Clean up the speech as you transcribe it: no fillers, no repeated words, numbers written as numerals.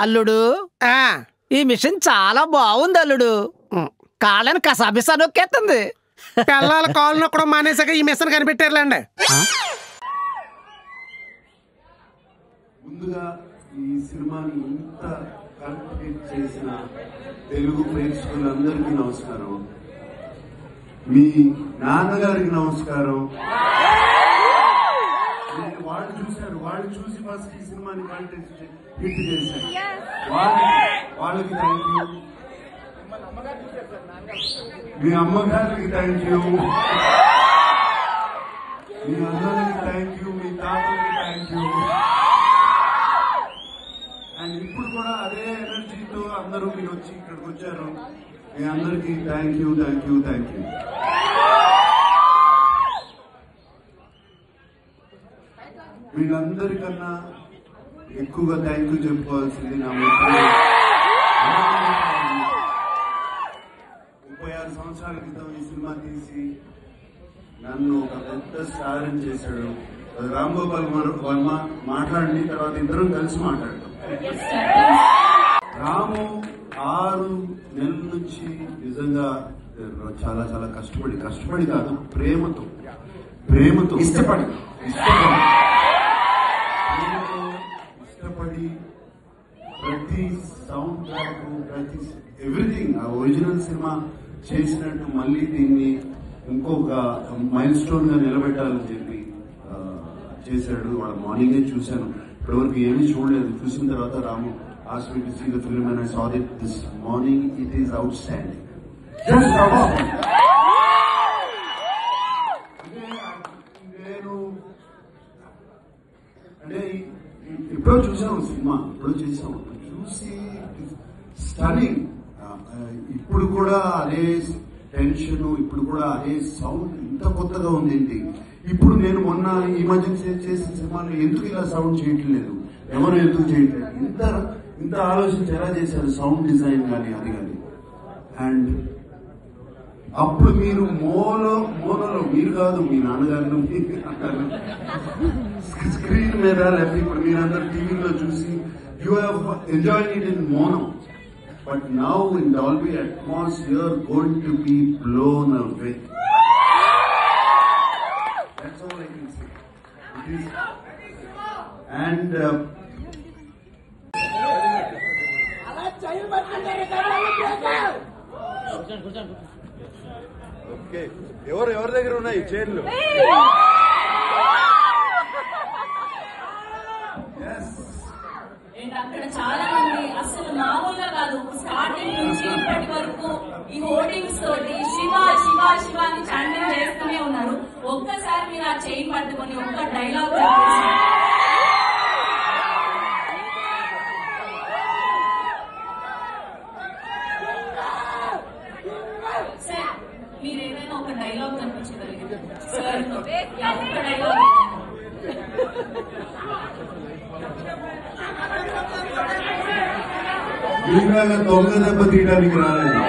అల్లుడు ఈ మిషన్ చాలా బాగుంది అల్లుడు. కాళ్ళని కసాబిసా నొక్కేస్తుంది. పిల్లల కాళ్ళు నొక్కడం మానేసాక ఈ మిషన్ కనిపెట్టారులేండి. ముందుగా ఈ సినిమాని ఇంత కంప్లీట్ చేసిన తెలుగు ప్రేక్షకులందరికీ నమస్కారం. మీ నాన్నగారికి నమస్కారం. వాళ్ళు చూశారు, వాళ్ళు చూసి ఫస్ట్ ఈ సినిమాని హిట్ చేశారు. వాళ్ళకి థ్యాంక్ యూ. మీ అమ్మగారికి థ్యాంక్ యూ, మీ అన్నలకి థ్యాంక్ యూ, మీ తాతలకి థ్యాంక్ యూ. అండ్ ఇప్పుడు కూడా అదే ఎనర్జీతో అందరూ మీరు వచ్చి ఇక్కడికి వచ్చారు. మీ అందరికీ thank you, thank you, thank you. వీళ్ళందరికన్నా ఎక్కువగా థ్యాంక్ యూ చెప్పుకోవాల్సింది నా మిత్రుడు. 36 సంవత్సరాల క్రితం ఈ సినిమా తీసి నన్ను ఒక పెద్ద స్టార్ చేశాడు రామ్ గోపాల్ వర్మ. మాట్లాడండి, తర్వాత ఇద్దరం కలిసి మాట్లాడతాం. రాము 6 నెలల నుంచి నిజంగా చాలా చాలా కష్టపడి కాదు, ప్రేమతో ఇష్టపడి ప్రతి సౌండ్ ట్రాక్, ప్రతి ఎవ్రీథింగ్ ఆ ఒరిజినల్ సినిమా చేసినట్టు మళ్ళీ దీన్ని ఇంకొక మైల్ స్టోన్ గా నిలబెట్టాలని చెప్పి చేశాడు. వాళ్ళ మార్నింగే చూశాను, ఇప్పటివరకు ఏమీ చూడలేదు. చూసిన తర్వాత రాము asked me to see the film and I saw it this morning. It is outstanding. Just outstanding. నేను అంటే ఎప్పుడో చూసాము సినిమా, చూసి స్టన్నింగ్. ఇప్పుడు కూడా అదే టెన్షన్, ఇప్పుడు కూడా అదే సౌండ్ ఇంత కొత్తగా ఉంది ఏంటి. ఇప్పుడు నేను మొన్న ఈ మధ్య చేసిన సినిమాలో ఎందుకు ఇలా సౌండ్ చేయట్లేదు, ఎవరు ఎందుకు చేయట్లేదు, ఇంత ఆలోచించి ఎలా చేశారు సౌండ్ డిజైన్ కానీ అది కానీ. అండ్ అప్పుడు మీరు మోనోలో మీరు కాదు, మీ నాన్నగారు స్క్రీన్ మీద లేకపోతే ఇప్పుడు మీరందరూ టీవీలో చూసి you have enjoyed it in mono. But now in Dolby Atmos, you are going to be blown away. That's all I can say. It is, and okay, ఎవరి దగ్గర ఉన్నాయి చైర్లు? అక్కడ చాలా మంది అసలు మామూలుగా కాదు, స్టార్టింగ్ నుంచి ఇప్పటి వరకు ఈ హోర్డింగ్స్ తోటి శివ శివ శివ అని చాంటింగ్ చేస్తూనే ఉన్నారు. ఒక్కసారి మీరు ఆ చైన్ పట్టుకొని ఒక్క డైలాగ్ సార్, మీరు ఏదైనా ఒక డైలాగ్ కనిపించగలిగారు సార్, ఒక్క డైలాగ్. దొంగ దెబ్బ తీయడానికి రాలేదు.